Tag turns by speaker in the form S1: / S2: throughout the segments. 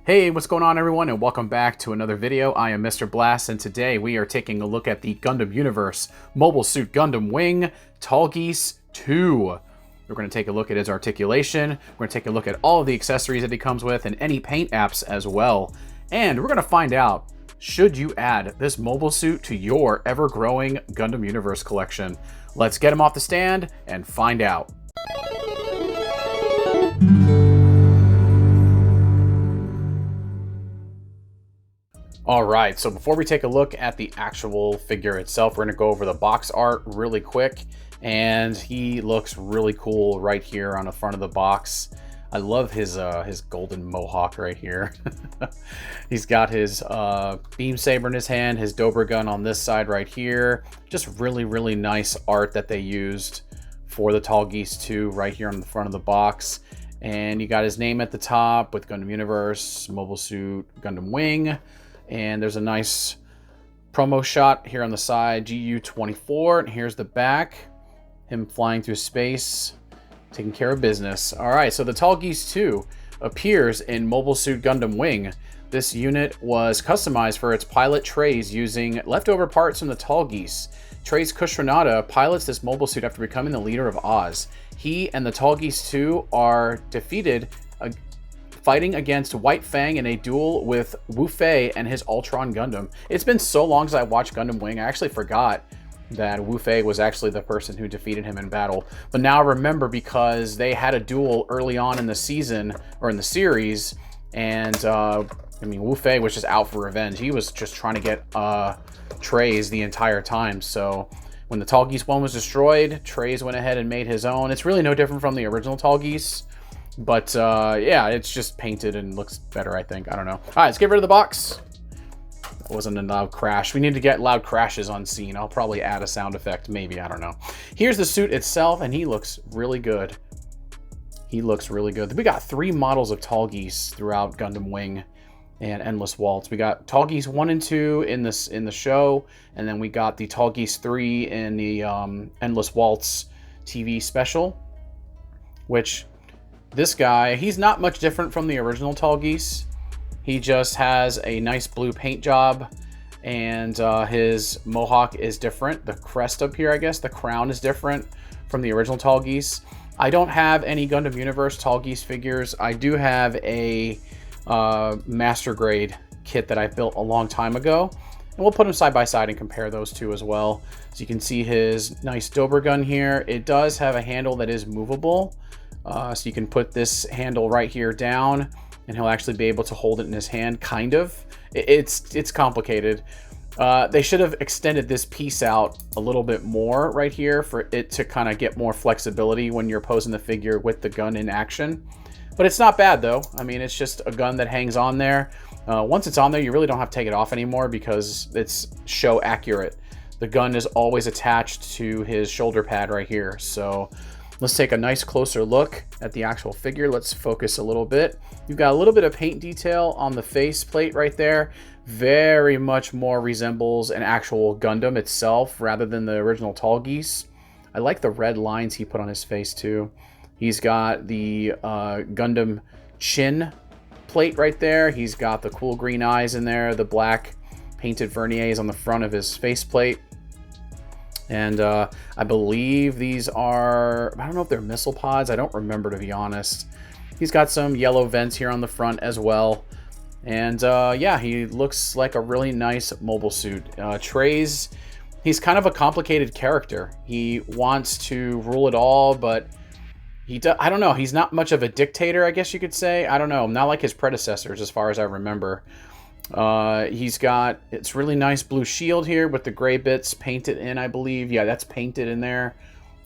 S1: Hey, what's going on everyone, and welcome back to another video. I am Mr. Blast, and today we are taking a look at the Gundam Universe Mobile Suit Gundam Wing TALLGEESE II. We're going to take a look at his articulation, we're going to take a look at all of the accessories that he comes with, and any paint apps as well. And we're going to find out, should you add this mobile suit to your ever-growing Gundam Universe collection? Let's get him off the stand and find out. Alright, so before we take a look at the actual figure itself, we're going to go over the box art really quick. And he looks really cool right here on the front of the box. I love his golden mohawk right here. He's got his beam saber in his hand, his Dober gun on this side right here. Just really nice art that they used for the TALLGEESE II right here on the front of the box. And you got his name at the top with Gundam Universe, Mobile Suit, Gundam Wing. And there's a nice promo shot here on the side, GU-24, and here's the back. Him flying through space, taking care of business. All right, so the TALLGEESE II appears in Mobile Suit Gundam Wing. This unit was customized for its pilot Treize using leftover parts from the TALLGEESE. Treize Kushrenada pilots this mobile suit after becoming the leader of Oz. He and the TALLGEESE II are defeated fighting against White Fang in a duel with Wu Fei and his Ultron Gundam. It's been so long since I watched Gundam Wing, I actually forgot that Wu Fei was actually the person who defeated him in battle. But now I remember because they had a duel early on in the season, or in the series, and I mean, Wu Fei was just out for revenge. He was just trying to get Treize the entire time. So when the TALLGEESE 1 was destroyed, Treize went ahead and made his own. It's really no different from the original TALLGEESE. But yeah, it's just painted and looks better, I think. I don't know. All right, let's get rid of the box. That wasn't a loud crash. We need to get loud crashes on scene. I'll probably add a sound effect, maybe. I don't know. Here's the suit itself, and he looks really good. He looks really good. We got 3 models of TALLGEESE throughout Gundam Wing and Endless Waltz. We got TALLGEESE 1 and 2 in the show, and then we got the TALLGEESE 3 in the Endless Waltz TV special, which... this guy, he's not much different from the original TALLGEESE. He just has a nice blue paint job, and his mohawk is different. The crest up here, I guess, the crown is different from the original TALLGEESE. I don't have any Gundam Universe TALLGEESE figures. I do have a master grade kit that I built a long time ago. And we'll put them side by side and compare those two as well. So you can see his nice Dober gun here. It does have a handle that is movable. So you can put this handle right here down and he'll actually be able to hold it in his hand, kind of. It's complicated. They should have extended this piece out a little bit more right here for it to kind of get more flexibility when you're posing the figure with the gun in action. But it's not bad though. I mean, it's just a gun that hangs on there. Once it's on there, you really don't have to take it off anymore because it's show accurate. The gun is always attached to his shoulder pad right here. So let's take a nice closer look at the actual figure. Let's focus a little bit. You've got a little bit of paint detail on the face plate right there. Very much more resembles an actual Gundam itself rather than the original TALLGEESE. I like the red lines he put on his face too. He's got the Gundam chin plate right there. He's got the cool green eyes in there, the black painted verniers on the front of his faceplate. And I believe these are, I don't know if they're missile pods. I don't remember, to be honest. He's got some yellow vents here on the front as well. And yeah, he looks like a really nice mobile suit. Treize, he's kind of a complicated character. He wants to rule it all, but I don't know. He's not much of a dictator, I guess you could say. I don't know. Not like his predecessors, as far as I remember. He's got it's really nice blue shield here with the gray bits painted in, I believe. Yeah, that's painted in there.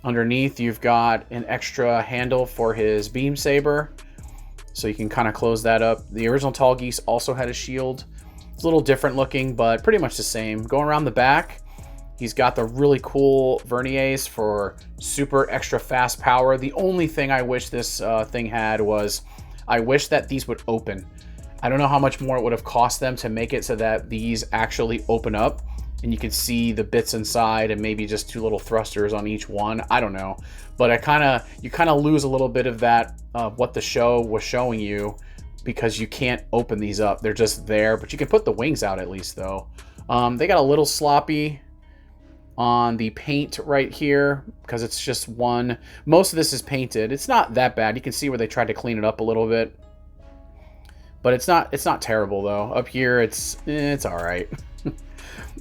S1: Underneath, you've got an extra handle for his beam saber, so you can kind of close that up. The original TALLGEESE also had a shield. It's a little different looking, but pretty much the same. Going around the back, he's got the really cool verniers for super extra fast power. The only thing I wish this thing had was, I wish that these would open. I don't know how much more it would have cost them to make it so that these actually open up and you can see the bits inside and maybe just 2 little thrusters on each one. I don't know. But you kind of lose a little bit of that, what the show was showing you because you can't open these up. They're just there, but you can put the wings out at least, though. They got a little sloppy on the paint right here because it's just one. Most of this is painted. It's not that bad. You can see where they tried to clean it up a little bit, but it's not terrible though. Up here, it's all right.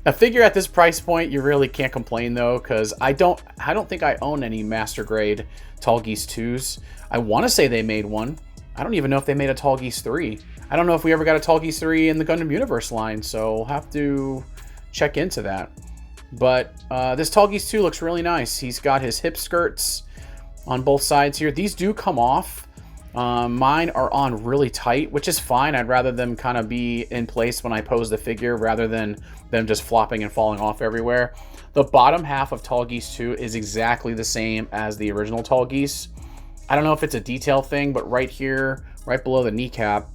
S1: A figure at this price point, you really can't complain though, because I don't think I own any master grade Tallgeese 2s. I want to say they made one. I don't even know if they made a Tallgeese 3. I don't know if we ever got a Tallgeese 3 in the Gundam Universe line, so we'll have to check into that. But this Tallgeese 2 looks really nice. He's got his hip skirts on both sides here. These do come off. Mine are on really tight, which is fine. I'd rather them kind of be in place when I pose the figure rather than them just flopping and falling off everywhere. The bottom half of Tallgeese 2 is exactly the same as the original Tallgeese. I don't know if it's a detail thing, but right here, right below the kneecap,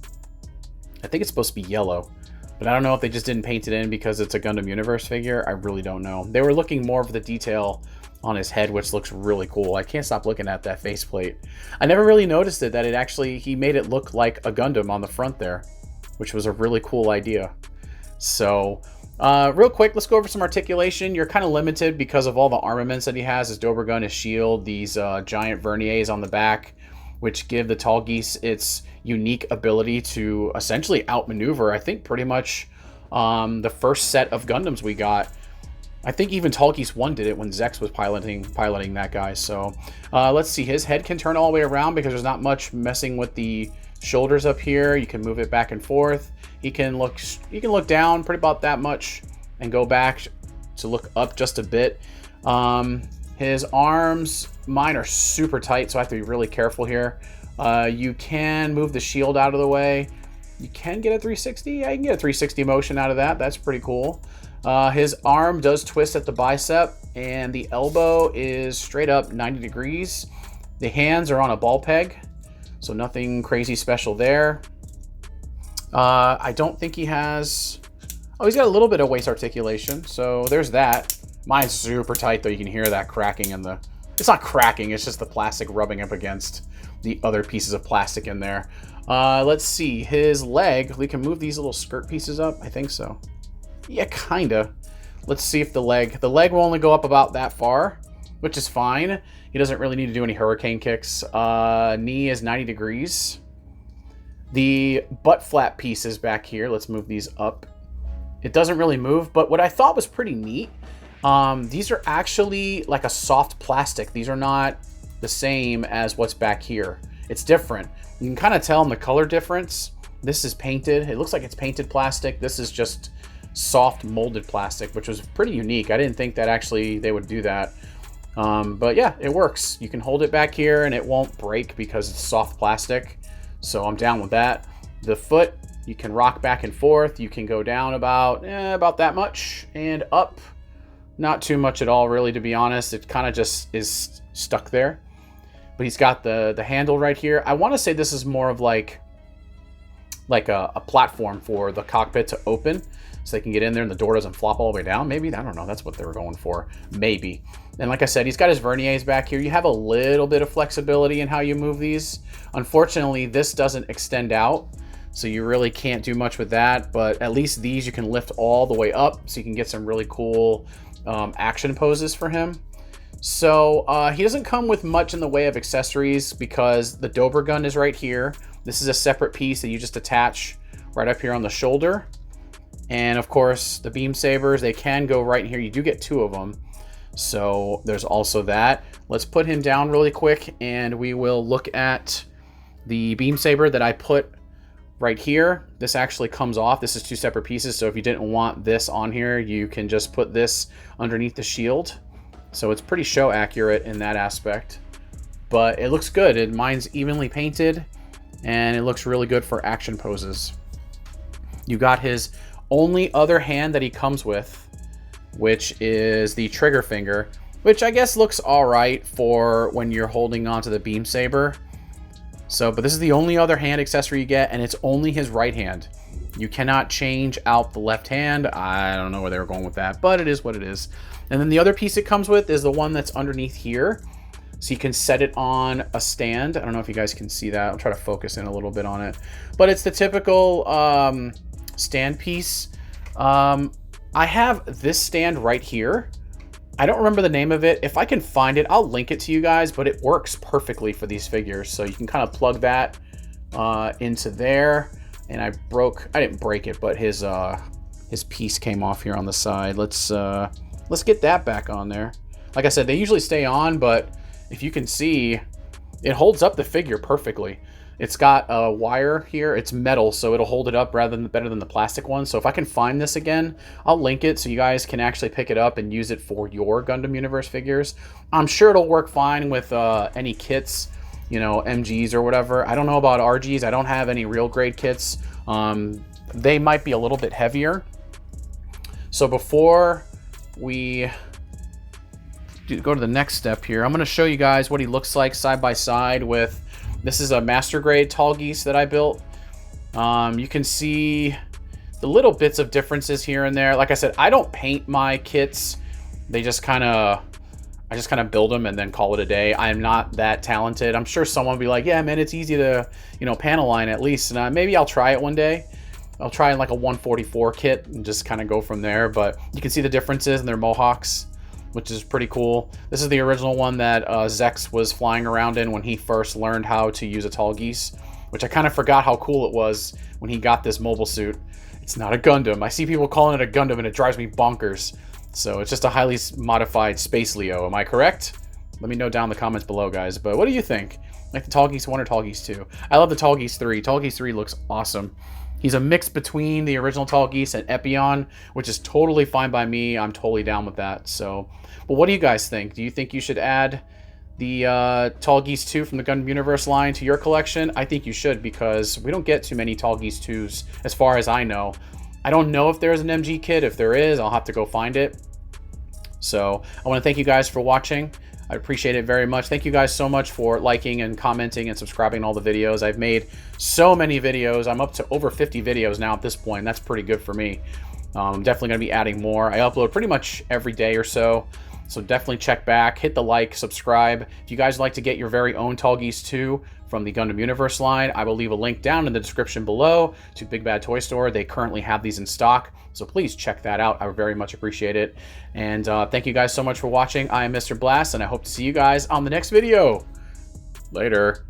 S1: I think it's supposed to be yellow. But I don't know if they just didn't paint it in because it's a Gundam Universe figure. I really don't know. They were looking more of the detail on his head, which looks really cool. I can't stop looking at that faceplate. I never really noticed it, that it actually, he made it look like a Gundam on the front there, which was a really cool idea. So, real quick, let's go over some articulation. You're kind of limited because of all the armaments that he has, his Dober gun, his shield, these giant verniers on the back, which give the Tallgeese its unique ability to essentially outmaneuver, I think, pretty much the first set of Gundams we got. I think even Tallgeese 1 did it when Zex was piloting that guy. So let's see. His head can turn all the way around because there's not much messing with the shoulders up here. You can move it back and forth. He can look down pretty about that much and go back to look up just a bit. His arms, mine are super tight, so I have to be really careful here. You can move the shield out of the way. You can get a 360. I can get a 360 motion out of that. That's pretty cool. His arm does twist at the bicep, and the elbow is straight up 90 degrees. The hands are on a ball peg, so nothing crazy special there. I don't think he has... Oh, he's got a little bit of waist articulation, so there's that. Mine's super tight, though. You can hear that cracking in the... It's not cracking, it's just the plastic rubbing up against the other pieces of plastic in there. Let's see. His leg, we can move these little skirt pieces up. I think so. Yeah, kinda. Let's see if the leg will only go up about that far, which is fine. He doesn't really need to do any hurricane kicks. Knee is 90 degrees. The butt flap piece is back here. Let's move these up. It doesn't really move, but what I thought was pretty neat, these are actually like a soft plastic. These are not the same as what's back here. It's different. You can kind of tell in the color difference. This is painted. It looks like it's painted plastic. This is just soft molded plastic, which was pretty unique. I didn't think that actually they would do that. But yeah, it works. You can hold it back here and it won't break because it's soft plastic. So I'm down with that. The foot, you can rock back and forth. You can go down about that much and up. Not too much at all, really, to be honest. It kind of just is stuck there. But he's got the handle right here. I want to say this is more of like a platform for the cockpit to open, so they can get in there and the door doesn't flop all the way down. Maybe, I don't know, that's what they were going for. Maybe. And like I said, he's got his verniers back here. You have a little bit of flexibility in how you move these. Unfortunately, this doesn't extend out, so you really can't do much with that. But at least these you can lift all the way up, so you can get some really cool action poses for him. So he doesn't come with much in the way of accessories because the Dober gun is right here. This is a separate piece that you just attach right up here on the shoulder. And of course, the beam sabers, they can go right here. You do get 2 of them. So there's also that. Let's put him down really quick and we will look at the beam saber that I put right here. This actually comes off. This is 2 separate pieces. So if you didn't want this on here, you can just put this underneath the shield. So it's pretty show accurate in that aspect. But it looks good. Mine's evenly painted and it looks really good for action poses. You got his only other hand that he comes with, which is the trigger finger, which I guess looks all right for when you're holding onto the beam saber. So, but this is the only other hand accessory you get, and it's only his right hand. You cannot change out the left hand. I don't know where they were going with that, but it is what it is. And then the other piece it comes with is the one that's underneath here. So you can set it on a stand. I don't know if you guys can see that. I'll try to focus in a little bit on it. But it's the typical stand piece. I have this stand right here. I don't remember the name of it. If I can find it, I'll link it to you guys, but it works perfectly for these figures. So you can kind of plug that into there. And I didn't break it, but his piece came off here on the side. Let's get that back on there. Like I said, they usually stay on, but if you can see, it holds up the figure perfectly. It's got a wire here. It's metal, so it'll hold it up better than the plastic one. So if I can find this again, I'll link it so you guys can actually pick it up and use it for your Gundam Universe figures. I'm sure it'll work fine with any kits, you know, MGs or whatever. I don't know about RGs. I don't have any real grade kits. They might be a little bit heavier. So before we go to the next step here, I'm going to show you guys what he looks like side by side with... This is a master grade Tallgeese that I built. You can see the little bits of differences here and there. Like I said, I don't paint my kits. They just I just kind of build them and then call it a day. I am not that talented. I'm sure someone will be like, yeah, man, it's easy to, you know, panel line at least. And maybe I'll try it one day. I'll try like a 144 kit and just kind of go from there. But you can see the differences in their mohawks, which is pretty cool. This is the original one that Zex was flying around in when he first learned how to use a Tallgeese, which I kind of forgot how cool it was when he got this mobile suit. It's not a Gundam. I see people calling it a Gundam and it drives me bonkers. So it's just a highly modified Space Leo. Am I correct? Let me know down in the comments below, guys. But what do you think? Like the Tallgeese 1 or Tallgeese 2? I love the Tallgeese 3. Tallgeese 3 looks awesome. He's a mix between the original Tallgeese and Epion, which is totally fine by me. I'm totally down with that. So, but what do you guys think? Do you think you should add the Tallgeese 2 from the Gundam Universe line to your collection? I think you should, because we don't get too many Tallgeese 2s as far as I know. I don't know if there's an MG kit. If there is, I'll have to go find it. So I want to thank you guys for watching. I appreciate it very much. Thank you guys so much for liking and commenting and subscribing to all the videos. I've made so many videos. I'm up to over 50 videos now at this point. That's pretty good for me. I'm definitely going to be adding more. I upload pretty much every day or so. So definitely check back, hit the like, subscribe. If you guys would like to get your very own Tallgeese 2 from the Gundam Universe line, I will leave a link down in the description below to Big Bad Toy Store. They currently have these in stock, so please check that out. I would very much appreciate it. And thank you guys so much for watching. I am Mr. Blast, and I hope to see you guys on the next video. Later.